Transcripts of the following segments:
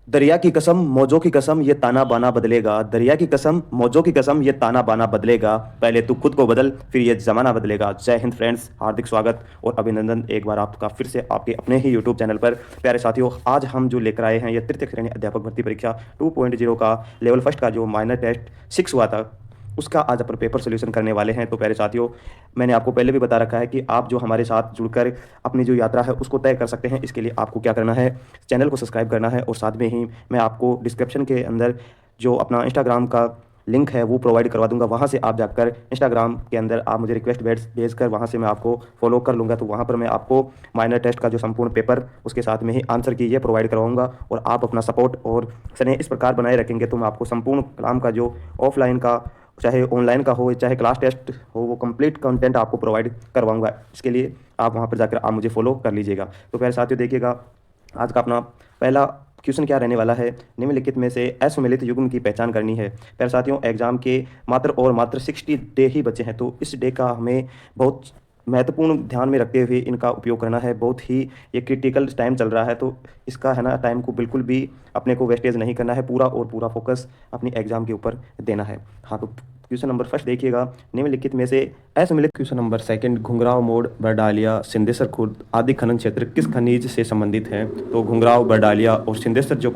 दरिया की कसम मौजों की कसम ये ताना बाना बदलेगा। दरिया की कसम मौजों की कसम ये ताना बाना बदलेगा। पहले तू खुद को बदल फिर ये जमाना बदलेगा। जय हिंद फ्रेंड्स, हार्दिक स्वागत और अभिनंदन एक बार आपका फिर से आपके अपने ही यूट्यूब चैनल पर। प्यारे साथियों, आज हम जो लेकर आए हैं ये तृतीय श्रेणी अध्यापक भर्ती परीक्षा 2.0 का लेवल फर्स्ट का जो माइनर टेस्ट 6 हुआ था उसका आज अपन पेपर सोल्यूशन करने वाले हैं। तो प्यारे साथियों, मैंने आपको पहले भी बता रखा है कि आप जो हमारे साथ जुड़कर अपनी जो यात्रा है उसको तय कर सकते हैं। इसके लिए आपको क्या करना है, चैनल को सब्सक्राइब करना है और साथ में ही मैं आपको डिस्क्रिप्शन के अंदर जो अपना इंस्टाग्राम का लिंक है वो प्रोवाइड करवा दूंगा। वहाँ से आप जाकर इंस्टाग्राम के अंदर आप मुझे रिक्वेस्ट भेजकर वहाँ से मैं आपको फॉलो कर लूँगा। तो वहाँ पर मैं आपको माइनर टेस्ट का जो संपूर्ण पेपर उसके साथ में ही आंसर की ये प्रोवाइड करवाऊंगा और आप अपना सपोर्ट और स्नेह इस प्रकार बनाए रखेंगे तो मैं आपको संपूर्ण कलाम का जो ऑफलाइन का चाहे ऑनलाइन का हो चाहे क्लास टेस्ट हो वो कंप्लीट कंटेंट आपको प्रोवाइड करवाऊंगा। इसके लिए आप वहाँ पर जाकर आप मुझे फॉलो कर लीजिएगा। तो प्यारे साथियों देखिएगा, आज का अपना पहला क्वेश्चन क्या रहने वाला है। निम्नलिखित में से असुमेलित युग्म की पहचान करनी है। प्यारे साथियों, एग्जाम के मात्र 60 डे ही बचे हैं, तो इस डे का हमें बहुत महत्वपूर्ण ध्यान में रखते हुए इनका उपयोग करना है। बहुत ही ये क्रिटिकल टाइम चल रहा है, तो इसका है ना टाइम को बिल्कुल भी अपने को वेस्टेज नहीं करना है। पूरा और पूरा फोकस अपनी एग्जाम के ऊपर देना है। हाँ, तो क्वेश्चन नंबर फर्स्ट देखिएगा, निम्नलिखित में से असुमेलित। क्वेश्चन नंबर सेकंड, घुंघराव मोड़, बरडालिया, सिंदेश्वर खुर्द आदि खनन क्षेत्र किस खनिज से संबंधित हैं। तो घुंघराव, बरडालिया और सिंदेश्वर जो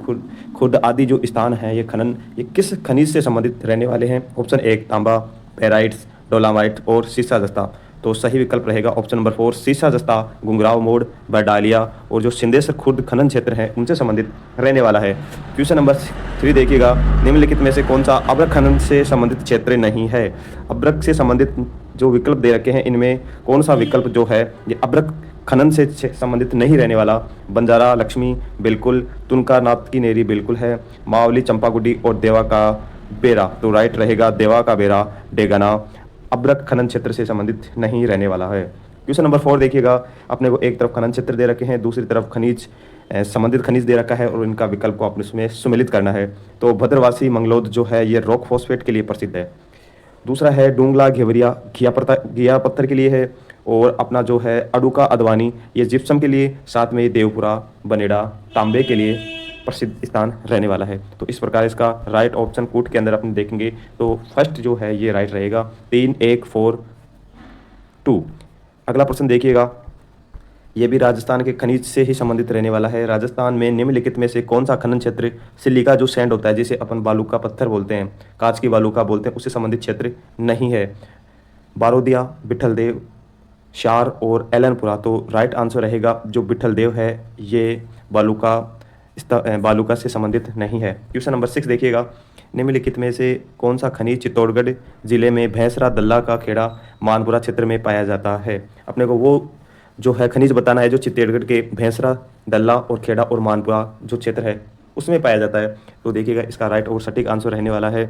खुर्द आदि जो स्थान है ये किस खनिज से संबंधित रहने वाले हैं। ऑप्शन एक तांबा, पेराइट्स, डोलामाइट और सीसा जस्ता। तो सही विकल्प रहेगा ऑप्शन नंबर 4 सीसा जस्ता, घुंघराव मोड़, बरडालिया और जो सिंदेश्वर खुर्द खनन क्षेत्र है उनसे संबंधित रहने वाला है। क्वेश्चन नंबर 3 देखिएगा, निम्नलिखित में से कौन सा अभ्रक खनन से संबंधित क्षेत्र नहीं है। अभ्रक से संबंधित जो विकल्प दे रखे हैं इनमें कौन सा विकल्प जो है ये अभ्रक खनन से संबंधित नहीं रहने वाला। बंजारा लक्ष्मी बिल्कुल, तुनका नाथ की नेरी बिल्कुल है, मावली चंपागुडी और देवा का बेरा। तो राइट रहेगा देवा का बेरा, डेगाना अभ्रक खनन क्षेत्र से संबंधित नहीं रहने वाला है। क्वेश्चन नंबर 4 देखिएगा, अपने को एक तरफ खनन क्षेत्र दे रखे हैं, दूसरी तरफ खनिज संबंधित खनिज दे रखा है और इनका विकल्प को आपने इसमें सुमेलित करना है। तो भद्रवासी मंगलोद जो है ये रॉक फॉस्फेट के लिए प्रसिद्ध है। दूसरा है डूंगला घेवरिया घिया पत्थर के लिए है और अपना जो है अडुका अदवानी ये जिप्सम के लिए, साथ में देवपुरा बनेड़ा तांबे के लिए प्रसिद्ध स्थान रहने वाला है। तो इस प्रकार इसका राइट ऑप्शन कूट के अंदर अपने देखेंगे तो फर्स्ट जो है ये राइट रहेगा 3 1 4 2। अगला प्रश्न देखिएगा, ये भी राजस्थान के खनिज से ही संबंधित रहने वाला है। राजस्थान में निम्नलिखित में से कौन सा खनन क्षेत्र सिलिका जो सैंड होता है जिसे अपन बालू का पत्थर बोलते हैं, कांच की बालू का बोलते हैं, उससे संबंधित क्षेत्र नहीं है। बारोदिया, बिठलदेव, शार और एलनपुरा। तो राइट आंसर रहेगा जो बिठलदेव है ये बालूका से संबंधित नहीं है। क्वेश्चन नंबर 6 देखिएगा, निम्नलिखित में से कौन सा खनिज चित्तौड़गढ़ जिले में भैंसरा दल्ला का खेड़ा मानपुरा क्षेत्र में पाया जाता है। अपने को वो जो है खनिज बताना है जो चित्तौड़गढ़ के भैंसरा दल्ला और खेड़ा और मानपुरा जो क्षेत्र है उसमें पाया जाता है। तो देखिएगा इसका राइट और सटीक आंसर रहने वाला है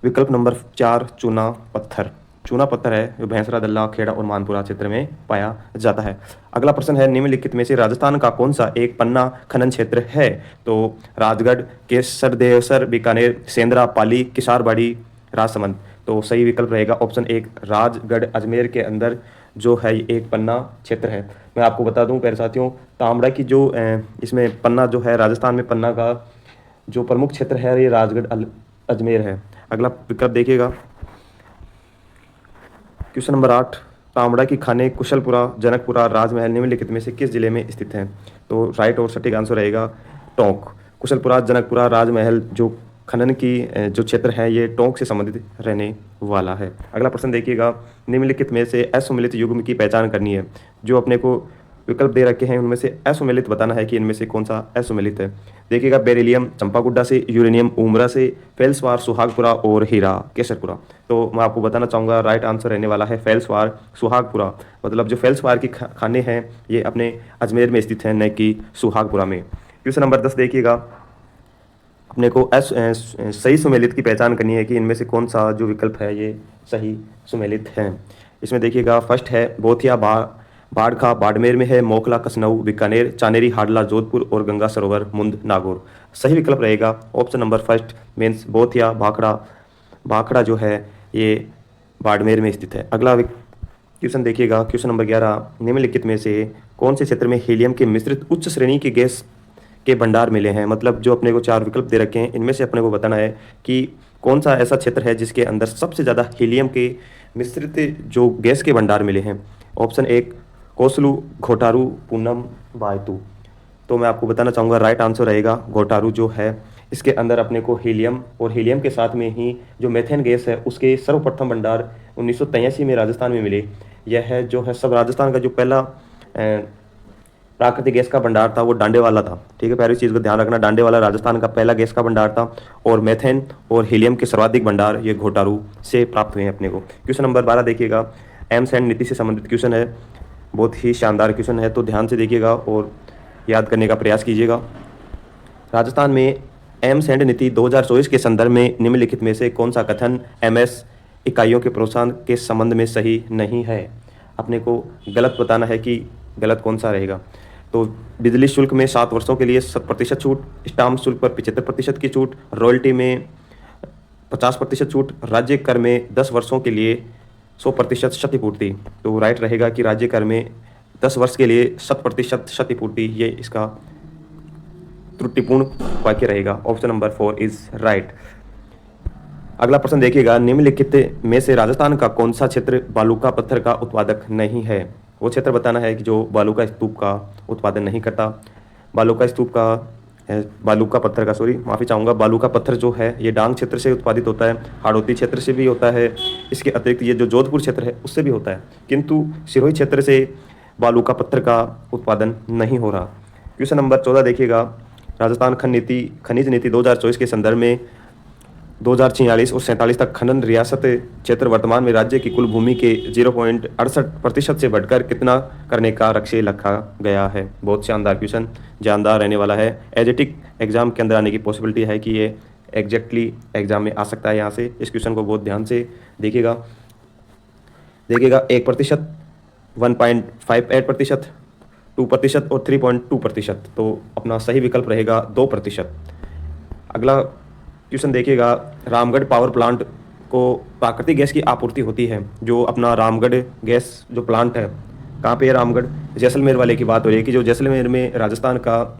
विकल्प नंबर 4 चूना पत्थर। चूना पत्थर है जो भैंसरा दल्ला खेड़ा और मानपुरा क्षेत्र में पाया जाता है। अगला प्रश्न है, निम्नलिखित में से राजस्थान का कौन सा एक पन्ना खनन क्षेत्र है। तो राजगढ़, केसर देवसर, बीकानेर, सेंद्रा, पाली, किसारबाड़ी, राजसमंद। तो सही विकल्प रहेगा ऑप्शन 1 राजगढ़ अजमेर के अंदर जो है एक पन्ना क्षेत्र है। मैं आपको बता दूं प्यारे साथियों, तांबड़ा की जो इसमें पन्ना जो है राजस्थान में पन्ना का जो प्रमुख क्षेत्र है ये राजगढ़ अजमेर है। अगला विकल्प देखिएगा, क्वेश्चन नंबर 8, तांबड़ा की खाने कुशलपुरा, जनकपुरा, राजमहल निम्नलिखित में से किस जिले में स्थित हैं। तो राइट और सटीक आंसर रहेगा टोंक। कुशलपुरा, जनकपुरा, राजमहल जो खनन की जो क्षेत्र है ये टोंक से संबंधित रहने वाला है। अगला प्रश्न देखिएगा, निम्नलिखित में से असुमेलित युग्म की पहचान करनी है। जो अपने को विकल्प दे रखे हैं उनमें से असुमेलित बताना है कि इनमें से कौन सा असुमेलित है। देखिएगा, बेरिलियम चंपागुड्डा से, यूरेनियम उमरा से, फेल्सवार सुहागपुरा और हीरा केसरपुरा। तो मैं आपको बताना चाहूँगा राइट आंसर रहने वाला है फेल्सवार सुहागपुरा। मतलब जो फेल्सवार की खाने हैं ये अपने अजमेर में स्थित हैं न कि सुहागपुरा में। क्वेश्चन नंबर 10 देखिएगा, अपने को सही सुमेलित की पहचान करनी है कि इनमें से कौन सा जो विकल्प है ये सही सुमेलित है। इसमें देखिएगा, फर्स्ट है बोथिया बाड़खा बाड़मेर में है, मोखला कसनऊ बीकानेर, चानेरी हाडला जोधपुर और गंगा सरोवर मुंद नागौर। सही विकल्प रहेगा ऑप्शन नंबर फर्स्ट मीन्स बोथिया भाखड़ा जो है ये बाड़मेर में स्थित है। अगला क्वेश्चन देखिएगा, क्वेश्चन नंबर 11, निम्नलिखित में से कौन से क्षेत्र में हीलियम के मिश्रित उच्च श्रेणी की गैस के भंडार मिले हैं। मतलब जो अपने को 4 विकल्प दे रखे हैं, इनमें से अपने को बताना है कि कौन सा ऐसा क्षेत्र है जिसके अंदर सबसे ज़्यादा हीलियम के मिश्रित जो गैस के भंडार मिले हैं। ऑप्शन 1 कोसलू, घोटारू, पूनम, बायतू। तो मैं आपको बताना चाहूँगा राइट आंसर रहेगा घोटारू जो है। इसके अंदर अपने को हीलियम और हीलियम के साथ में ही जो मेथेन गैस है उसके सर्वप्रथम भंडार 1983 में राजस्थान में मिले। यह है जो है सब राजस्थान का जो पहला प्राकृतिक गैस का भंडार था वो डांडे वाला था। ठीक है, पहली चीज़ को ध्यान रखना, डांडे वाला राजस्थान का पहला गैस का भंडार था और मेथेन और हीलियम के सर्वाधिक भंडार ये घोटारू से प्राप्त हुए हैं अपने को। क्वेश्चन नंबर 12 देखिएगा, एम्स एंड नीति से संबंधित क्वेश्चन है, बहुत ही शानदार क्वेश्चन है, तो ध्यान से देखिएगा और याद करने का प्रयास कीजिएगा। राजस्थान में एम्स एंड नीति 2024 के संदर्भ में निम्नलिखित में से कौन सा कथन एमएस इकाइयों के प्रोत्साहन के संबंध में सही नहीं है? अपने को गलत बताना है कि गलत कौन सा रहेगा। तो बिजली शुल्क में 7 वर्षों के लिए 7% छूट, स्टाम्प शुल्क पर 75% की छूट, रॉयल्टी में 50% छूट, राज्य कर में 10 वर्षों के लिए 100% क्षतिपूर्ति। तो राइट रहेगा कि राज्य कर में 10 वर्ष के लिए 100% क्षतिपूर्ति, ये इसका त्रुटिपूर्ण वाक्य रहेगा। Option number 4 is right. अगला प्रश्न देखिएगा, निम्नलिखित में से राजस्थान का कौन सा क्षेत्र बालूका पत्थर का उत्पादक नहीं है? वो क्षेत्र बताना है कि जो बालूका स्तूप का उत्पादन नहीं करता। बालूका पत्थर का माफ़ी चाहूँगा, बालूका पत्थर जो है ये डांग क्षेत्र से उत्पादित होता है, हाड़ौती क्षेत्र से भी होता है, इसके अतिरिक्त ये जो जोधपुर क्षेत्र है उससे भी होता है, किंतु सिरोही क्षेत्र से बालूका पत्थर का उत्पादन नहीं हो रहा। क्वेश्चन नंबर 14 देखिएगा, राजस्थान खनिज नीति 2024 के संदर्भ में 2046 और 47 तक खनन रियासत क्षेत्र वर्तमान में राज्य की कुल भूमि के 0.68% से बढ़कर कितना करने का लक्ष्य रखा गया है? बहुत शानदार क्वेश्चन, जानदार रहने वाला है। एजेटिक एग्जाम के अंदर आने की पॉसिबिलिटी है कि ये एग्जैक्टली एग्जाम में आ सकता है। यहाँ से इस क्वेश्चन को बहुत ध्यान से देखिएगा। 1%, 1.58%, 2% और 3.2%। तो अपना सही विकल्प रहेगा 2%। अगला क्वेश्चन देखिएगा, रामगढ़ पावर प्लांट को प्राकृतिक गैस की आपूर्ति होती है। जो अपना रामगढ़ गैस जो प्लांट है, कहाँ पे है रामगढ़? जैसलमेर वाले की बात हो रही है कि जो जैसलमेर में राजस्थान का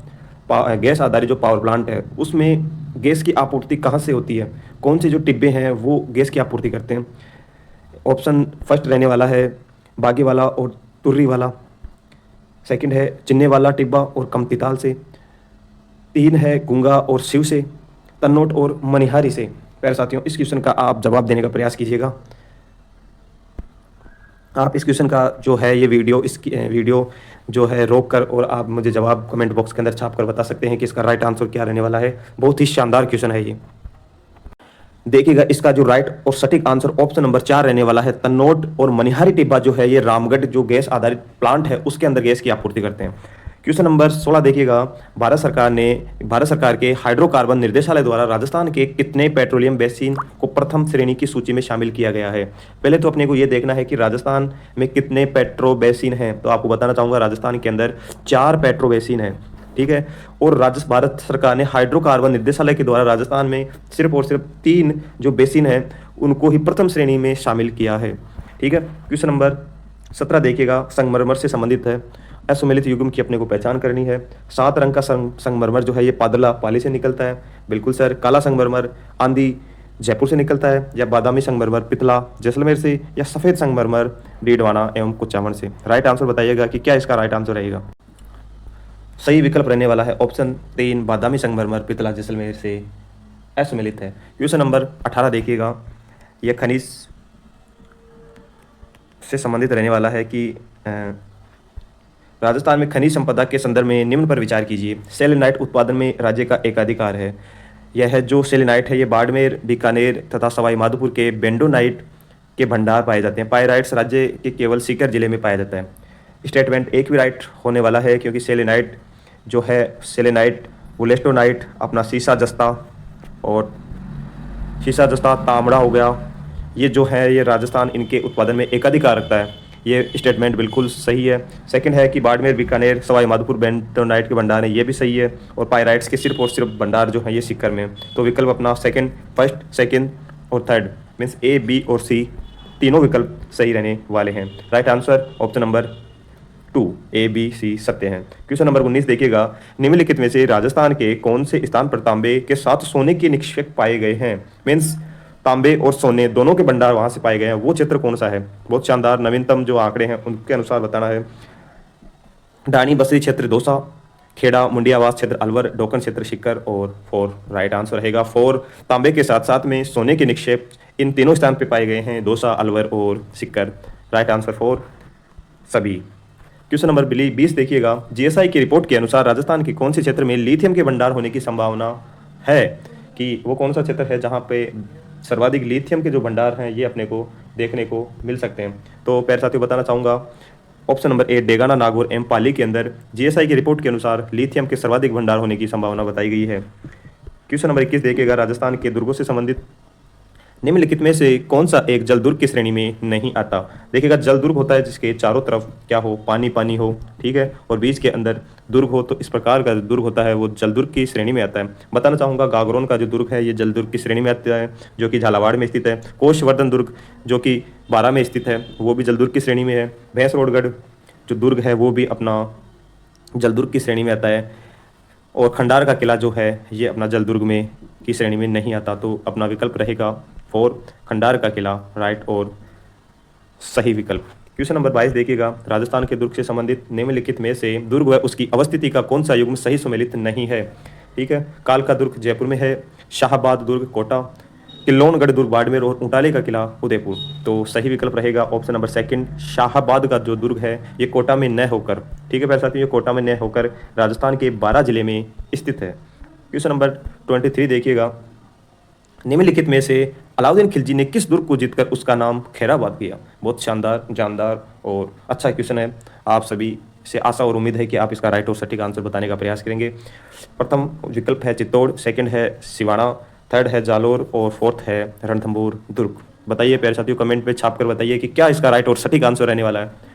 गैस आधारित जो पावर प्लांट है उसमें गैस की आपूर्ति कहाँ से होती है? कौन से जो टिब्बे हैं वो गैस की आपूर्ति करते हैं? ऑप्शन फर्स्ट रहने वाला है बागी वाला और तुर्री वाला, सेकंड है चिन्ने वाला टिब्बा और कमतिताल से, 3 है गुंगा और शिव से, तन्नोट और मनिहारी से। प्यारे साथियों, इस क्वेश्चन का आप जवाब देने का प्रयास कीजिएगा। आप इस क्वेश्चन का जो है ये वीडियो जो है रोक कर और आप मुझे जवाब कमेंट बॉक्स के अंदर छाप कर बता सकते हैं कि इसका राइट आंसर क्या रहने वाला है। बहुत ही शानदार क्वेश्चन है ये। देखिएगा, इसका जो राइट और सटीक आंसर ऑप्शन नंबर 4 रहने वाला है। तन्नोट और मनिहारी टिब्बा जो है ये रामगढ़ जो गैस आधारित प्लांट है उसके अंदर गैस की आपूर्ति करते हैं। क्वेश्चन नंबर 16 देखिएगा, भारत सरकार के हाइड्रोकार्बन निर्देशालय द्वारा राजस्थान के कितने पेट्रोलियम बेसिन को प्रथम श्रेणी की सूची में शामिल किया गया है? पहले तो अपने को ये देखना है कि राजस्थान में कितने पेट्रो बेसिन हैं। तो आपको बताना चाहूँगा राजस्थान के अंदर 4 पेट्रो बेसिन हैं। ठीक है, और भारत सरकार ने हाइड्रोकार्बन निर्देशालय के द्वारा राजस्थान में सिर्फ और सिर्फ 3 जो बेसिन हैं उनको ही प्रथम श्रेणी में शामिल किया है। ठीक है, क्वेश्चन नंबर 17 देखिएगा, संगमरमर से संबंधित है। असुमेलित युग्म की अपने को पहचान करनी है। 7 रंग का संगमरमर जो है ये पादला पाली से निकलता है। बिल्कुल सर। काला संगमरमर आंधी जयपुर से निकलता है, या बादामी संगमरमर पितला जैसलमेर से, या सफ़ेद संगमरमर डीडवाना एवं कुचामन से। राइट आंसर बताइएगा कि क्या इसका राइट आंसर रहेगा। सही विकल्प रहने वाला है ऑप्शन 3 बादामी संगमरमर पितला जैसलमेर से असुमेलित है। क्वेश्चन नंबर 18 देखिएगा, यह खनिज से संबंधित रहने वाला है कि राजस्थान में खनिज संपदा के संदर्भ में निम्न पर विचार कीजिए। सेलेनाइट उत्पादन में राज्य का एकाधिकार है। यह है जो सेलेनाइट है ये बाड़मेर, बीकानेर तथा सवाई माधोपुर के बेंडोनाइट के भंडार पाए जाते हैं। पायराइट्स राज्य के केवल सीकर जिले में पाया जाता है। स्टेटमेंट एक भी राइट होने वाला है क्योंकि सेलेनाइट जो है सेलेनाइट, वुलेस्टोनाइट, अपना शीशा जस्ता तांबड़ा हो गया, ये जो है ये राजस्थान इनके उत्पादन में एकाधिकार रखता है। ये स्टेटमेंट बिल्कुल सही है। सेकंड है कि बाड़मेर, बीकानेर, सवाई माधोपुर बेंटोनाइट के भंडार हैं, ये भी सही है। और पायराइट्स के सिर्फ और सिर्फ भंडार जो है ये सीकर में। तो विकल्प अपना फर्स्ट, सेकंड और थर्ड मीन्स ए, बी और सी तीनों विकल्प सही रहने वाले हैं। Right answer option number A B C सत्य है। क्वेश्चन नंबर 19 देखिएगा, निम्नलिखित में से राजस्थान के कौन से स्थान पर तांबे के साथ सोने के निक्षेप पाए गए हैं? मीन्स तांबे और सोने दोनों के भंडार वहां से पाए गए हैं, वो क्षेत्र कौन सा है? बहुत शानदार, नवीनतम जो आंकड़े हैं उनके अनुसार बताना है। डानी बसरी क्षेत्र दौसा, खेड़ा मुंडियावास क्षेत्र अलवर, डोकन क्षेत्र शिक्कर और 4 राइट आंसर रहेगा 4। तांबे के साथ साथ में सोने के निक्षेप इन तीनों स्थान पे पाए गए हैं, दौसा, अलवर और सिक्कर। राइट आंसर 4 सभी। क्वेश्चन नंबर 20 देखिएगा, जीएसआई की रिपोर्ट के अनुसार राजस्थान के कौन से क्षेत्र में लिथियम के भंडार होने की संभावना है? कि वो कौन सा क्षेत्र है जहाँ पे सर्वाधिक लिथियम के जो भंडार हैं ये अपने को देखने को मिल सकते हैं? तो प्यारे साथियों बताना चाहूँगा, option number A Degana, Nagaur एवं पाली के अंदर जीएसआई की रिपोर्ट के अनुसार लिथियम के सर्वाधिक भंडार होने की संभावना बताई गई है। क्वेश्चन नंबर 21 देखिएगा, राजस्थान के दुर्गों से संबंधित निम्नलिखित में से कौन सा एक जलदुर्ग की श्रेणी में नहीं आता? देखिएगा, जलदुर्ग होता है जिसके चारों तरफ क्या हो, पानी पानी हो, ठीक है, और बीच के अंदर दुर्ग हो, तो इस प्रकार का दुर्ग होता है वो जलदुर्ग की श्रेणी में आता है। बताना चाहूँगा, गागरोन का जो दुर्ग है ये जलदुर्ग की श्रेणी में आता है, जो कि झालावाड़ में स्थित है। कोशवर्धन दुर्ग जो कि बारां में स्थित है वो भी जलदुर्ग की श्रेणी में है। भैंसरोडगढ़ जो दुर्ग है वो भी अपना जलदुर्ग की श्रेणी में आता है। और खंडार का किला जो है ये अपना जलदुर्ग में की श्रेणी में नहीं आता, तो अपना विकल्प रहेगा 4 खंडार का किला, राइट और सही विकल्प। क्वेश्चन नंबर 22 देखिएगा, राजस्थान के दुर्ग से संबंधित निम्नलिखित में से दुर्ग व उसकी अवस्थिति का कौन सा युग्म सही सुमेलित नहीं है? ठीक है, कालका दुर्ग जयपुर में है, शाहबाद दुर्ग कोटा, किल्लोनगढ़ दुर्ग बाड़मेर और उटाले का किला उदयपुर। तो सही विकल्प रहेगा ऑप्शन नंबर 2, शाहबाद का जो दुर्ग है ये कोटा में न होकर, ठीक है प्यारे साथियों, ये कोटा में न होकर राजस्थान के 12 जिले में स्थित है। क्वेश्चन नंबर 23 देखिएगा, निम्नलिखित में से अलाउद्दीन खिलजी ने किस दुर्ग को जीतकर उसका नाम खैराबाद किया? बहुत शानदार, जानदार और अच्छा क्वेश्चन है। आप सभी से आशा और उम्मीद है कि आप इसका राइट और सटीक आंसर बताने का प्रयास करेंगे। प्रथम विकल्प है चित्तौड़, सेकंड है सिवाना, थर्ड है जालोर और फोर्थ है रणथंभौर दुर्ग। बताइए प्यारे साथियों, कमेंट में छाप कर बताइए कि क्या इसका राइट और सटीक आंसर रहने वाला है।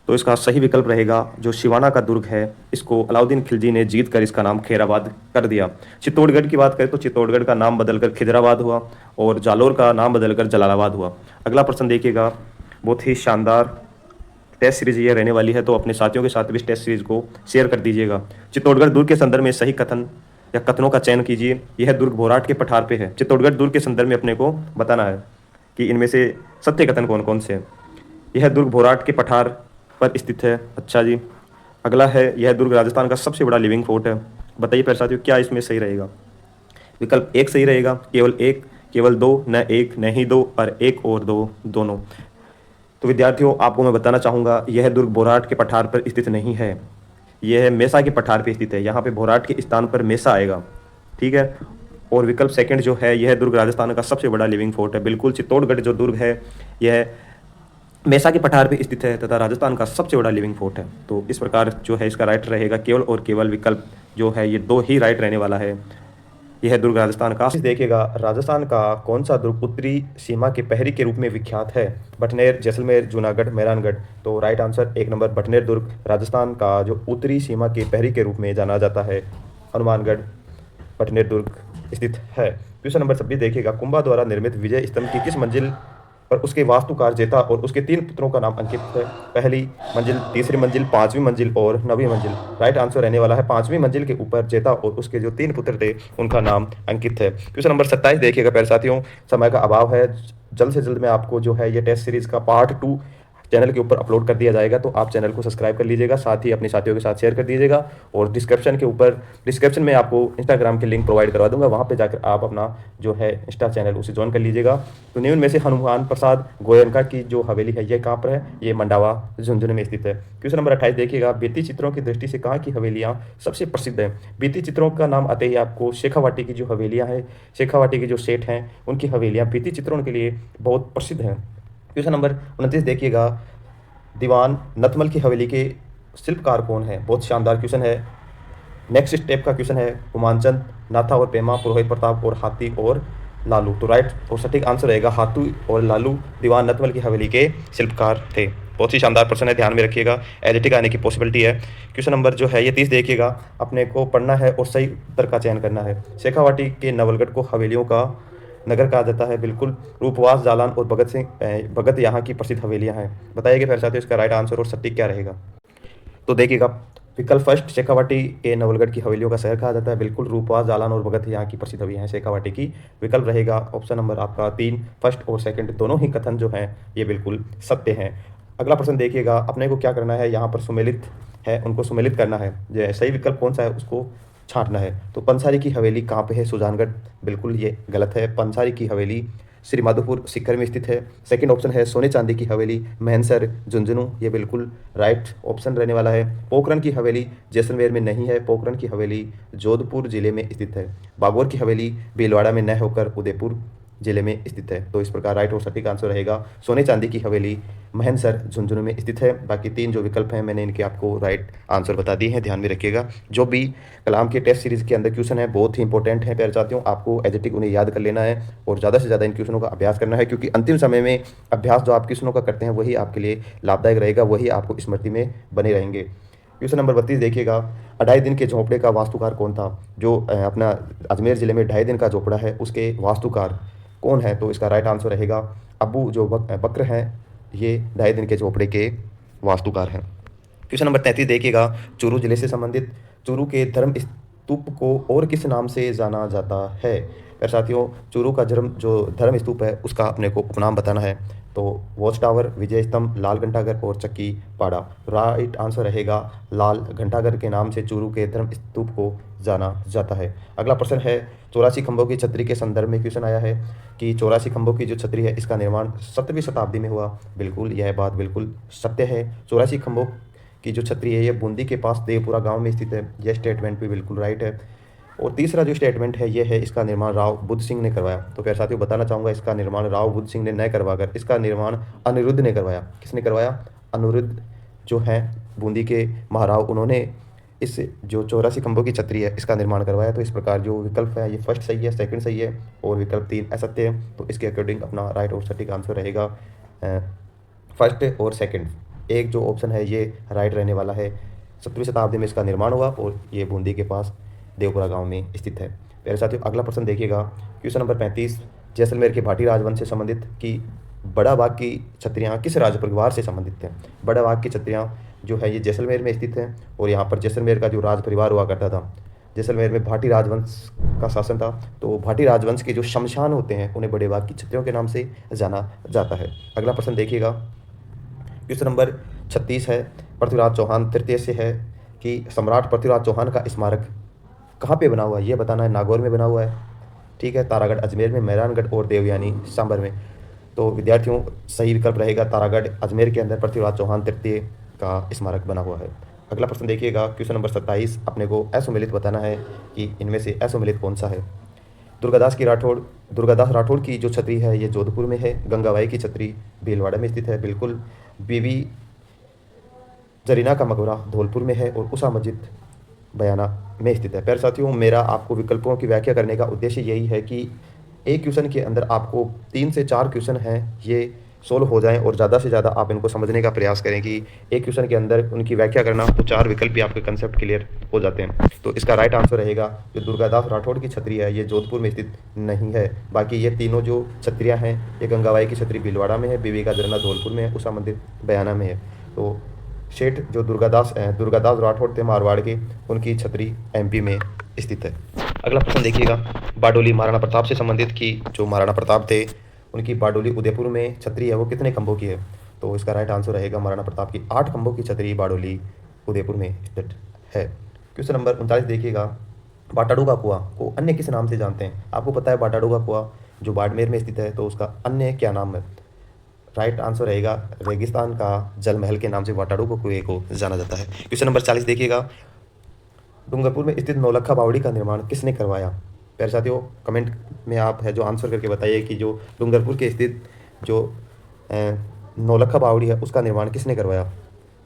तो इसका सही विकल्प रहेगा जो सिवाना का दुर्ग है, इसको अलाउद्दीन खिलजी ने जीत कर इसका नाम खैराबाद कर दिया। चित्तौड़गढ़ की बात करें तो चित्तौड़गढ़ का नाम बदलकर खिजराबाद हुआ और जालोर का नाम बदलकर जलालाबाद हुआ। अगला प्रश्न देखिएगा, बहुत ही शानदार टेस्ट सीरीज ये रहने वाली है, तो अपने साथियों के साथ भी इस टेस्ट सीरीज को शेयर कर दीजिएगा। चित्तौड़गढ़ दुर्ग के संदर्भ में सही कथन या कथनों का चयन कीजिए। यह दुर्ग भोराट के पठार पे है। चित्तौड़गढ़ दुर्ग के संदर्भ में अपने को बताना है कि इनमें से सत्य कथन कौन कौन से हैं। यह दुर्ग भोराट के पठार पर स्थित है। अच्छा जी, अगला है यह दुर्ग राजस्थान का सबसे बड़ा लिविंग फोर्ट है। बताइए प्यारे साथियों क्या इसमें सही रहेगा? विकल्प 1 सही रहेगा, केवल 1, केवल 2, न 1 न ही 2 और 1 और 2 दोनों। तो विद्यार्थियों आपको मैं बताना चाहूँगा, यह दुर्ग भोराट के पठार पर स्थित नहीं है, यह मेसा के पठार पर स्थित है। यहाँ पे भोराट के स्थान पर मेसा आएगा, ठीक है। और विकल्प 2 जो है, यह दुर्ग राजस्थान का सबसे बड़ा लिविंग फोर्ट है। बिल्कुल, चित्तौड़गढ़ जो दुर्ग है यह मेसा के पठार पे स्थित है तथा राजस्थान का सबसे बड़ा लिविंग फोर्ट है। तो इस प्रकार जो है इसका राइट रहेगा केवल और केवल विकल्प जो है ये 2 ही राइट रहने वाला है। यह दुर्ग राजस्थान का। देखिएगा, राजस्थान का कौन सा दुर्ग उत्तरी सीमा के प्रहरी के रूप में विख्यात है? बटनेर, जैसलमेर, जूनागढ़, मेहरानगढ़। तो राइट आंसर 1 नंबर बटनेर दुर्ग राजस्थान का जो उत्तरी सीमा के प्रहरी के रूप में जाना जाता है। हनुमानगढ़ बटनेर दुर्ग स्थित है। क्वेश्चन नंबर 26 देखिएगा, कुंभा द्वारा निर्मित विजय स्तंभ की किस मंजिल पर उसके वास्तुकार जेठा और उसके 3 पुत्रों का नाम अंकित है? पहली मंजिल, तीसरी मंजिल, 5वीं मंजिल और 9वीं मंजिल। राइट आंसर रहने वाला है 5वीं मंजिल के ऊपर जेठा और उसके जो 3 पुत्र थे उनका नाम अंकित है। क्वेश्चन नंबर 27 देखिएगा प्यारे साथियों, समय का अभाव है, जल्द से जल्द में आपको जो है ये टेस्ट सीरीज का पार्ट 2 चैनल के ऊपर अपलोड कर दिया जाएगा, तो आप चैनल को सब्सक्राइब कर लीजिएगा, साथ ही अपने साथियों के साथ शेयर कर दीजिएगा। और डिस्क्रिप्शन में आपको इंस्टाग्राम के लिंक प्रोवाइड करवा दूंगा, वहाँ पे जाकर आप अपना जो है इंस्टा चैनल उसे ज्वाइन कर लीजिएगा। तो निम्न में से हनुमान प्रसाद गोयनका की जो हवेली है ये कहाँ पर है? ये मंडावा झुंझुनू में स्थित है। क्वेश्चन नंबर 28 देखिएगा, भित्ति चित्रों की दृष्टि से कहाँ की हवेलियाँ सबसे प्रसिद्ध हैं? भित्ति चित्रों का नाम आते ही आपको शेखावाटी की जो हवेलियाँ हैं, शेखावाटी के जो सेठ हैं उनकी हवेलियाँ भित्ति चित्रों के लिए बहुत प्रसिद्ध हैं। क्वेश्चन नंबर 29 देखिएगा, दीवान नतमल की हवेली के शिल्पकार कौन है? बहुत शानदार क्वेश्चन है। नेक्स्ट स्टेप का क्वेश्चन है, हुमानचंद, नाथा और पेमा, पुरोहित प्रताप और हाथी और लालू। तो राइट और सटीक आंसर रहेगा हाथी और लालू दीवान नतमल की हवेली के शिल्पकार थे। बहुत ही शानदार प्रश्न है, ध्यान में रखिएगा, एडिटिक आने की पॉसिबिलिटी है। क्वेश्चन नंबर जो है ये 30 देखिएगा, अपने को पढ़ना है और सही उत्तर का चयन करना है। शेखावाटी के नवलगढ़ को हवेलियों का नगर कहा जाता है। बिल्कुल रूपवास, जालान और भगत यहाँ की प्रसिद्ध हवेलियाँ हैं। बताइए फिर साथियों इसका राइट आंसर और सटीक क्या रहेगा। तो देखिएगा विकल्प फर्स्ट, शेखावाटी के नवलगढ़ की हवेलियों का शहर कहा जाता है। बिल्कुल रूपवास, जालान और भगत यहाँ की प्रसिद्ध हवेलियाँ हैं शेखावाटी की। विकल्प रहेगा ऑप्शन नंबर आपका 3, फर्स्ट और सेकंड दोनों ही कथन जो हैं ये बिल्कुल सत्य हैं। अगला प्रश्न देखिएगा, अपने को क्या करना है, यहाँ पर सुमेलित है उनको सुमेलित करना है। जो सही विकल्प कौन सा है उसको छांटना है। तो पंसारी की हवेली कहाँ पे है, सुजानगढ़, बिल्कुल ये गलत है। पंसारी की हवेली श्री माधोपुर सीकर में स्थित है। सेकंड ऑप्शन है सोने चांदी की हवेली मैनसर झुंझुनू, ये बिल्कुल राइट ऑप्शन रहने वाला है। पोखरन की हवेली जैसलमेर में नहीं है, पोखरन की हवेली जोधपुर जिले में स्थित है। बागौर की हवेली भीलवाड़ा में न होकर उदयपुर जिले में स्थित है। तो इस प्रकार राइट और सटीक आंसर रहेगा सोने चांदी की हवेली महनसर झुंझुनू में स्थित है। बाकी 3 जो विकल्प हैं मैंने इनके आपको राइट आंसर बता दिए हैं, ध्यान में रखिएगा। जो भी कलाम के टेस्ट सीरीज के अंदर क्वेश्चन है बहुत ही इंपॉर्टेंट है प्यारे साथियों, आपको एज उन्हें याद कर लेना है और ज़्यादा से ज़्यादा इन क्वेश्चनों का अभ्यास करना है, क्योंकि अंतिम समय में अभ्यास जो आप क्वेश्चनों का करते हैं वही आपके लिए लाभदायक रहेगा, वही आपको स्मृति में बने रहेंगे। क्वेश्चन नंबर 32 देखिएगा, 2.5 दिन के झोंपड़े का वास्तुकार कौन था। जो अपना अजमेर जिले में 2.5 दिन का झोंपड़ा है उसके वास्तुकार कौन है। तो इसका राइट आंसर रहेगा अबू जो बकर हैं, ये 2.5 दिन के झोंपड़े के वास्तुकार हैं। क्वेश्चन नंबर 33 देखिएगा, चूरू जिले से संबंधित चूरू के धर्म स्तूप को और किस नाम से जाना जाता है। फिर साथियों चूरू का जो धर्म स्तूप है उसका अपने को उपनाम बताना है। तो वॉच टावर, विजय स्तंभ, लाल घंटाघर और चक्की पाड़ा। राइट आंसर रहेगा लाल घंटाघर के नाम से चूरू के धर्म स्तूप को जाना जाता है। अगला प्रश्न है, 84 खंभों की छतरी के संदर्भ में क्वेश्चन आया है कि 84 खंभों की जो छतरी है इसका निर्माण 7वीं शताब्दी में हुआ। बिल्कुल यह बात बिल्कुल सत्य है। 84 खंभों की जो छतरी है ये बूंदी के पास देवपुरा गांव में स्थित है। यह स्टेटमेंट भी बिल्कुल राइट है। और तीसरा जो स्टेटमेंट है ये है इसका निर्माण राव बुद्ध सिंह ने करवाया। तो प्यारे साथियों बताना चाहूँगा इसका निर्माण राव बुद्ध सिंह ने न करवाकर इसका निर्माण अनिरुद्ध ने करवाया। किसने करवाया, अनिरुद्ध जो है बूंदी के महाराव, उन्होंने इस जो 84 खंभों की छतरी है इसका निर्माण करवाया। तो इस प्रकार जो विकल्प है ये फर्स्ट सही है, सेकंड सही है और विकल्प 3 असत्य है। तो इसके अकॉर्डिंग अपना राइट और सटीक आंसर रहेगा फर्स्ट और सेकंड। एक जो ऑप्शन है ये राइट रहने वाला है। 7वीं शताब्दी में इसका निर्माण हुआ और ये बूंदी के पास देवपुरा गांव में स्थित है। मेरे साथियों अगला प्रश्न देखिएगा, क्वेश्चन नंबर 35, जैसलमेर के भाटी राजवंश से संबंधित कि बड़ा बाग की छतरियाँ किस राज परिवार से संबंधित हैं। बड़ा बाग की छतरियाँ जो है ये जैसलमेर में स्थित है और यहाँ पर जैसलमेर का जो राज परिवार हुआ करता था, जैसलमेर में भाटी राजवंश का शासन था। तो भाटी राजवंश के जो शमशान होते हैं उन्हें बड़े बाग की छतरियों के नाम से जाना जाता है। अगला प्रश्न देखिएगा, क्वेश्चन नंबर 36 है, पृथ्वीराज चौहान तृतीय से है कि सम्राट पृथ्वीराज चौहान का स्मारक कहाँ पे बना हुआ है ये बताना है। नागौर में बना हुआ है, ठीक है। तारागढ़ अजमेर में, मेहरानगढ़ और देवयानी सांबर में। तो विद्यार्थियों सही विकल्प रहेगा तारागढ़ अजमेर के अंदर पृथ्वीराज चौहान तृतीय का स्मारक बना हुआ है। अगला प्रश्न देखिएगा, क्वेश्चन नंबर 27, अपने को असुमेलित बताना है कि इनमें से असुमेलित कौन सा है। दुर्गादास राठौड़ की जो छतरी है ये जोधपुर में है। गंगाबाई की छतरी भीलवाड़ा में स्थित है। बिल्कुल बीबी जरीना का मकबरा धौलपुर में है और उषा मस्जिद बयाना में स्थित है। प्यारे साथियों मेरा आपको विकल्पों की व्याख्या करने का उद्देश्य यही है कि एक क्वेश्चन के अंदर आपको 3 से 4 क्वेश्चन हैं ये सोल्व हो जाएं और ज़्यादा से ज़्यादा आप इनको समझने का प्रयास करें कि एक क्वेश्चन के अंदर उनकी व्याख्या करना तो 4 विकल्प भी आपके कंसेप्ट क्लियर हो जाते हैं। तो इसका राइट आंसर रहेगा जो दुर्गादास राठौड़ की छतरी है ये जोधपुर में स्थित नहीं है। बाकी ये तीनों जो छतरियाँ हैं ये गंगाबाई की छतरी भीलवाड़ा में है, बीबी का जरना धौलपुर में है, उषा मंदिर बयाना में है। तो शेठ जो दुर्गादास राठौड़ थे मारवाड़ के, उनकी छतरी एमपी में स्थित है। अगला प्रश्न देखिएगा, बारडोली महाराणा प्रताप से संबंधित की जो महाराणा प्रताप थे उनकी बारडोली उदयपुर में छतरी है वो कितने खंभों की है। तो इसका राइट आंसर रहेगा महाराणा प्रताप की 8 खंभों की छतरी बारडोली उदयपुर में स्थित है। क्वेश्चन नंबर 39 देखिएगा, बाटाडोगा कुआं को अन्य किस नाम से जानते हैं। आपको पता है बाटाडोगा कुआं जो बाड़मेर में स्थित है, तो उसका अन्य क्या नाम है। राइट आंसर रहेगा रेगिस्तान का जल महल के नाम से बाटाडोगा कुएं को जाना जाता है। क्वेश्चन नंबर 40 देखिएगा, डूंगरपुर में स्थित नौलखा बावड़ी का निर्माण किसने करवाया। प्यारे साथियों कमेंट में आप है जो आंसर करके बताइए कि जो डूंगरपुर के स्थित जो नौलखा बावड़ी है उसका निर्माण किसने करवाया।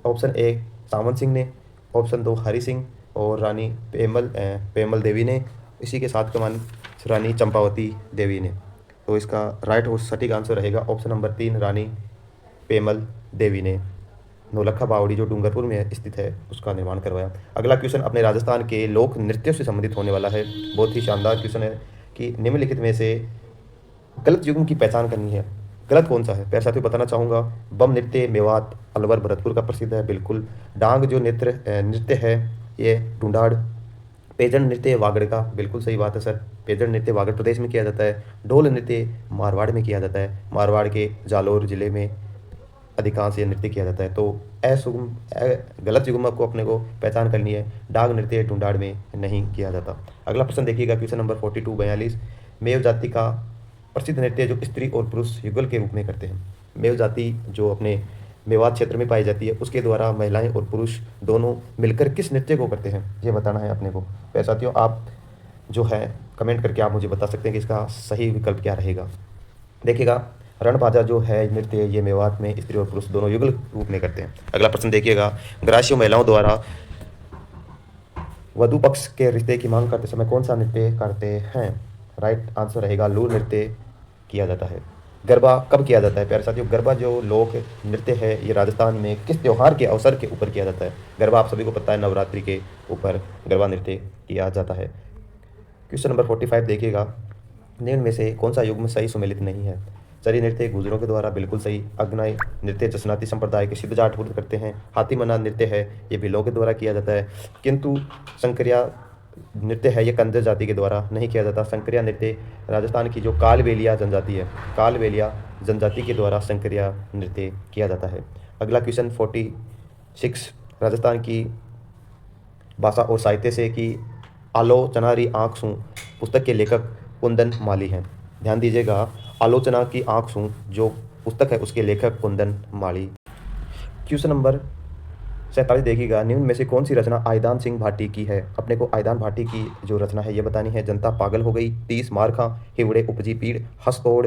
ऑप्शन ए सामंत सिंह ने, ऑप्शन 2 हरि सिंह और रानी पेमल देवी ने, इसी के साथ कमान रानी चंपावती देवी ने। तो इसका राइट और सटीक आंसर रहेगा ऑप्शन नंबर 3 रानी पेमल देवी ने नौलखा बावड़ी जो डूंगरपुर में स्थित है उसका निर्माण करवाया। अगला क्वेश्चन अपने राजस्थान के लोक नृत्यों से संबंधित होने वाला है। बहुत ही शानदार क्वेश्चन है कि निम्नलिखित में से गलत युग्म की पहचान करनी है। गलत कौन सा है प्यारे साथियों बताना चाहूँगा। बम नृत्य मेवात अलवर भरतपुर का प्रसिद्ध है, बिल्कुल। डांग जो नृत्य है ये ढूंढाड़। पेजन नृत्य वागड़ का, बिल्कुल सही बात है सर। पेजन नृत्य वागड़ प्रदेश में किया जाता है। ढोल नृत्य मारवाड़ में किया जाता है, मारवाड़ के जालोर जिले में अधिकांश ये नृत्य किया जाता है। तो गलत युग्म को अपने को पहचान करनी है। डांग नृत्य ढूंढाड़ में नहीं किया जाता। अगला प्रश्न देखिएगा, क्वेश्चन नंबर 42 मेव जाति का प्रसिद्ध नृत्य जो स्त्री और पुरुष युगल के रूप में करते हैं। मेव जाति जो अपने मेवात क्षेत्र में पाई जाती है, उसके द्वारा महिलाएं और पुरुष दोनों मिलकर किस नृत्य को करते हैं, ये बताना है अपने को। तो साथियों आप जो है कमेंट करके आप मुझे बता सकते हैं कि इसका सही विकल्प क्या रहेगा। देखिएगा, रणबाजा जो है नृत्य ये मेवात में स्त्री और पुरुष दोनों युगल रूप में करते हैं। अगला प्रश्न देखिएगा, ग्रासीय महिलाओं द्वारा वधु पक्ष के रिश्ते की मांग करते समय कौन सा नृत्य करते हैं। राइट आंसर रहेगा लूर नृत्य किया जाता है। गरबा कब किया जाता है प्यारे साथियों। गरबा जो लोक नृत्य है ये राजस्थान में किस त्योहार के अवसर के ऊपर किया जाता है। गरबा आप सभी को पता है नवरात्रि के ऊपर गरबा नृत्य किया जाता है। क्वेश्चन नंबर 45 देखिएगा, निम्न में से कौन सा युग्म सही सुमेलित नहीं है। चरी नृत्य गुजरों के द्वारा, बिल्कुल सही। अग्नाई नृत्य जसनाती संप्रदाय के सिद्ध जाट पुत्र करते हैं। हाथी मना नृत्य है ये भिल्लों के द्वारा किया जाता है। किंतु शंकरिया नृत्य है ये कंजर जाति के द्वारा नहीं किया जाता। शंकरिया नृत्य राजस्थान की जो कालबेलिया जनजाति है, कालबेलिया जनजाति के द्वारा शंकरिया नृत्य किया जाता है। अगला क्वेश्चन 46, राजस्थान की भाषा और साहित्य से कि आलोचनारी आँख सूं पुस्तक के लेखक कुंदन माली हैं। ध्यान दीजिएगा, आलोचना की आँख सूं जो पुस्तक है उसके लेखक कुंदन माली। क्वेश्चन नंबर 47 देखिएगा, निम्न में से कौन सी रचना आयदान सिंह भाटी की है। अपने को आयदान भाटी की जो रचना है ये बतानी है। जनता पागल हो गई, 30 मार खा, हिवड़े उपजी पीड़, हंसतोड़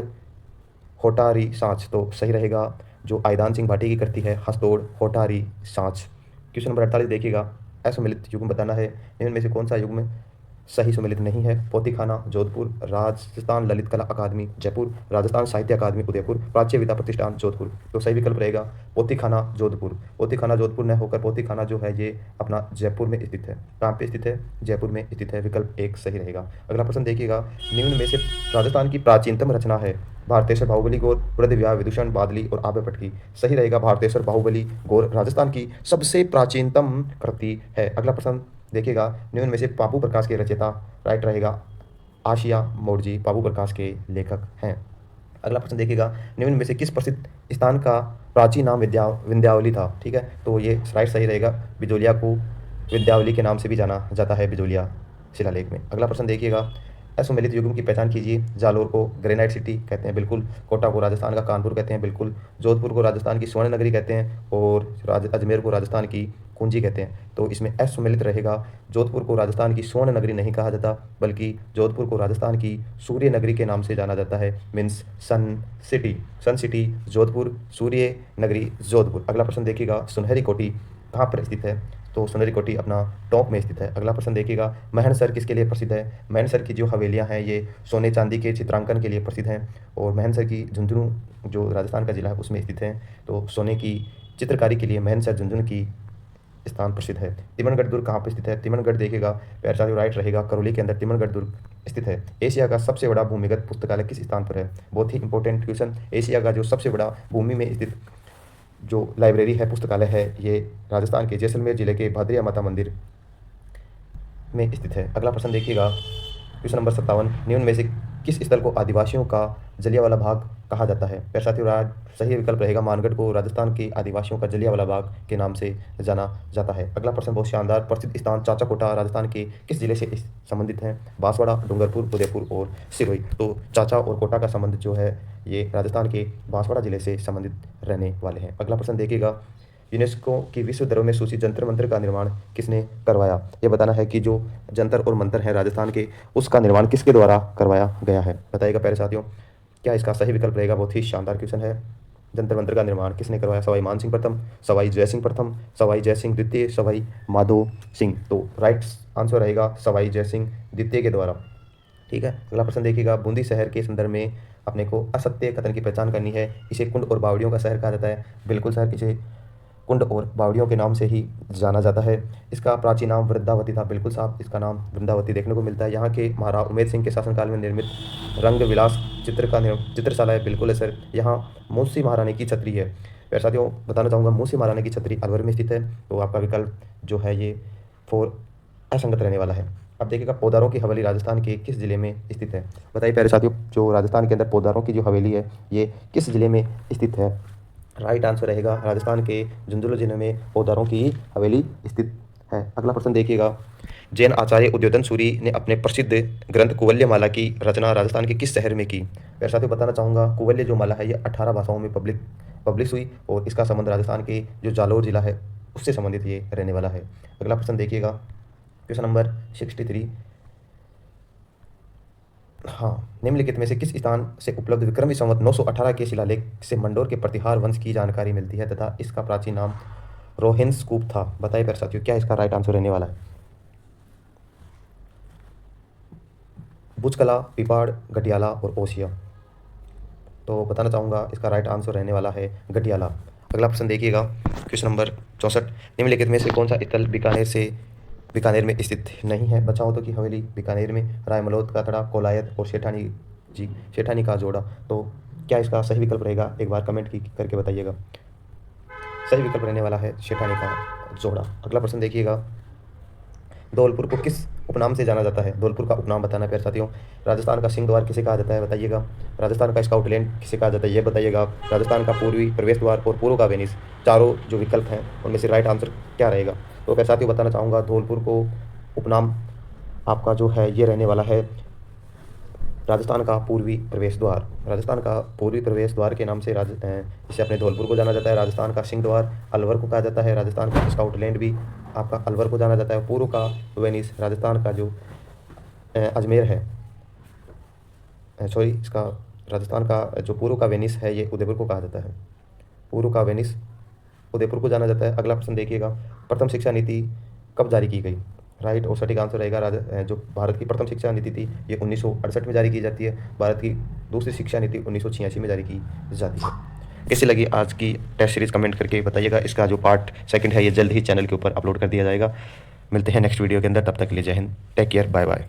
होटारी सांच। तो सही रहेगा जो आयदान सिंह भाटी की करती है हंसतोड़ होटारी सांच। क्वेश्चन नंबर 48 देखिएगा, असुमेलित युग्म बताना है। निम्न में से कौन सा युग्म सही सुमेलित नहीं है। पोथीखाना जोधपुर, राजस्थान ललित कला अकादमी जयपुर, राजस्थान साहित्य अकादमी उदयपुर, प्राच्य विद्या प्रतिष्ठान जोधपुर। तो सही विकल्प रहेगा पोथीखाना जोधपुर। पोथीखाना जोधपुर न होकर पोथीखाना जो है ये अपना जयपुर में स्थित है। कहाँ पे स्थित है, जयपुर में स्थित है। विकल्प 1 सही रहेगा। अगला प्रश्न देखिएगा, निम्न में से राजस्थान की प्राचीनतम रचना है। भारतेश्वर बाहुबली गौर, वृद्धव्याह विदूषण बादली और आर्यभट्ट की। सही रहेगा भारतेश्वर बाहुबली गौर राजस्थान की सबसे प्राचीनतम कृति है। अगला प्रश्न देखिएगा, निम्न में से बाबू प्रकाश के रचयिता राइट रहेगा आशिया मोड़जी बाबू प्रकाश के लेखक हैं। अगला प्रश्न देखिएगा, निम्न में से किस प्रसिद्ध स्थान का प्राचीन नाम विंध्यावली था। ठीक है, तो ये राइट सही रहेगा। बिजोलिया को विंध्यावली के नाम से भी जाना जाता है, बिजोलिया शिलालेख में। अगला प्रश्न देखिएगा, असुमेलित युग्म की पहचान कीजिए। जालोर को ग्रेनाइट सिटी कहते हैं, बिल्कुल। कोटा को राजस्थान का कानपुर कहते हैं, बिल्कुल। जोधपुर को राजस्थान की स्वर्ण नगरी कहते हैं और अजमेर को राजस्थान की कुंजी कहते हैं। तो इसमें असुमेलित रहेगा। जोधपुर को राजस्थान की स्वर्ण नगरी नहीं कहा जाता, बल्कि जोधपुर को राजस्थान की सूर्य नगरी के नाम से जाना जाता है, मीन्स सन सिटी जोधपुर, सूर्य नगरी जोधपुर। अगला प्रश्न देखिएगा, सुनहरी कोटी कहाँ पर स्थित है। तो सुनहरी कोटी अपना टॉप में स्थित है। अगला प्रश्न देखिएगा, महनसर किसके लिए प्रसिद्ध है। महनसर की जो हवेलियां हैं ये सोने चांदी के चित्रांकन के लिए प्रसिद्ध हैं और महनसर की झुंझुनू जो राजस्थान का जिला है उसमें स्थित है। तो सोने की चित्रकारी के लिए महनसर झुंझुनू की स्थान प्रसिद्ध है। तिमनगढ़ दुर्ग कहाँ पर स्थित है। तिमनगढ़ देखिएगा प्यारे साथियों राइट रहेगा, करौली के अंदर तिमनगढ़ दुर्ग स्थित है। एशिया का सबसे बड़ा भूमिगत पुस्तकालय किस स्थान पर है। बहुत ही इंपॉर्टेंट क्वेश्चन। एशिया का जो सबसे बड़ा भूमि में स्थित जो लाइब्रेरी है, पुस्तकालय है, ये राजस्थान के जैसलमेर जिले के भादरिया माता मंदिर में स्थित है। अगला प्रश्न देखिएगा, क्वेश्चन नंबर 57, निम्न में से किस स्थल को आदिवासियों का जलियांवाला बाग कहा जाता है। प्यारे साथियों सही विकल्प रहेगा मानगढ़ को राजस्थान के आदिवासियों का जलियांवाला बाग के नाम से जाना जाता है। अगला प्रश्न बहुत शानदार, प्रसिद्ध स्थान चाचा कोटा राजस्थान के किस जिले से संबंधित है। बांसवाड़ा, डूंगरपुर, उदयपुर और सिरोही। तो चाचा और कोटा का संबंध जो है ये राजस्थान के बांसवाड़ा जिले से संबंधित रहने वाले हैं। अगला प्रश्न देखिएगा, यूनेस्को की विश्व धरोहर सूची जंतर मंतर का निर्माण किसने करवाया। ये बताना है कि जो जंतर और मंतर है राजस्थान के उसका निर्माण किसके द्वारा करवाया गया है, बताइएगा प्यारे साथियों। क्या इसका सही विकल्प रहेगा। बहुत ही शानदार क्वेश्चन है। जंतर मंतर का निर्माण किसने करवाया। सवाई मान सिंह प्रथम, सवाई जय सिंह प्रथम, सवाई जय सिंह द्वितीय, सवाई माधो सिंह। तो राइट आंसर रहेगा सवाई जय सिंह द्वितीय के द्वारा। ठीक है, अगला प्रश्न देखिएगा, बूंदी शहर के संदर्भ में अपने को असत्य कथन की पहचान करनी है। इसे कुंड और बावड़ियों का शहर कहा जाता है। बिल्कुल सर, इसे कुंड और बावड़ियों के नाम से ही जाना जाता है। इसका प्राचीन नाम वृंदावती था। बिल्कुल साहब, इसका नाम वृंदावती देखने को मिलता है। यहाँ के महाराज उमेर सिंह के शासनकाल में निर्मित रंग विलास चित्रशाला है। बिल्कुल है सर। यहाँ मूसी महारानी की छतरी है। फिर साथियों बताना चाहूँगा, मूसी महारानी की छतरी अलवर में स्थित है। तो आपका विकल्प जो है ये फोर असंगत रहने वाला है। अब देखिएगा, पौदारों की हवेली राजस्थान के किस जिले में स्थित है? बताइए प्यारे साथियों, जो राजस्थान के अंदर पौदारों की जो हवेली है ये किस जिले में स्थित है? राइट आंसर रहेगा राजस्थान के झुंझुनू जिले में पौदारों की हवेली स्थित है। अगला प्रश्न देखिएगा, जैन आचार्य उद्योधन सूरी ने अपने प्रसिद्ध ग्रंथ कुवल्यमाला की रचना राजस्थान के किस शहर में की? मेरे साथियों बताना चाहूँगा, कुवल्य जो माला है ये 18 भाषाओं में पब्लिश हुई और इसका संबंध राजस्थान के जो जालोर जिला है उससे संबंधित ये रहने वाला है। अगला प्रश्न देखिएगा, क्वेश्चन नंबर 63। हाँ, निम्नलिखित में से किस स्थान से उपलब्ध विक्रमी संवत 918 के शिलालेख से मंडोर के प्रतिहार वंश की जानकारी मिलती है तथा इसका प्राचीन नाम रोहिन्स कूप था? बताइए प्यारे साथियों, क्या इसका राइट आंसर रहने वाला है? बुचकला, पिपाड़, गटियाला और ओसिया। तो बताना चाहूँगा इसका राइट आंसर रहने वाला है गटियाला। अगला प्रश्न देखिएगा, क्वेश्चन नंबर 64। निम्नलिखित में से कौन सा स्थल बीकानेर में स्थित नहीं है? बचाओ तो की हवेली बीकानेर में, रायमलोद का थड़ा, कोलायत और सेठानी का जोड़ा। तो क्या इसका सही विकल्प रहेगा? एक बार कमेंट करके बताइएगा। सही विकल्प रहने वाला है सेठानी का जोड़ा। अगला प्रश्न देखिएगा, धौलपुर को किस उपनाम से जाना जाता है? धौलपुर का उपनाम बताना प्यारे साथियों। राजस्थान का सिंह द्वार किसे कहा जाता है? बताइएगा। राजस्थान का स्काउटलैंड किसे कहा जाता है? ये बताइएगा। राजस्थान का पूर्वी प्रवेश द्वार और पूर्व का वेनिस, चारों जो विकल्प हैं उनमें से राइट आंसर क्या रहेगा? तो प्यारे साथियों बताना चाहूँगा, धौलपुर को उपनाम आपका जो है ये रहने वाला है राजस्थान का पूर्वी प्रवेश द्वार। राजस्थान का पूर्वी प्रवेश द्वार के नाम से इसे अपने धौलपुर को जाना जाता है। राजस्थान का सिंह द्वार अलवर को कहा जाता है। राजस्थान का स्काउटलैंड भी आपका अलवर को जाना जाता है। पूर्व का वेनिस राजस्थान का जो अजमेर है, सॉरी, इसका राजस्थान का जो पूर्व का वेनिस है ये उदयपुर को कहा जाता है। पूर्व का वेनिस उदयपुर को जाना जाता है। अगला प्रश्न देखिएगा, प्रथम शिक्षा नीति कब जारी की गई? राइट और सटीक आंसर रहेगा जो भारत की प्रथम शिक्षा नीति थी ये 1968 में जारी की जाती है। भारत की दूसरी शिक्षा नीति 1986 में जारी की जाती है। कैसी लगी आज की टेस्ट सीरीज कमेंट करके बताइएगा। इसका जो पार्ट सेकंड है ये जल्द ही चैनल के ऊपर अपलोड कर दिया जाएगा। मिलते हैं नेक्स्ट वीडियो के अंदर, तब तक के लिए Jai Hind, take care, bye bye.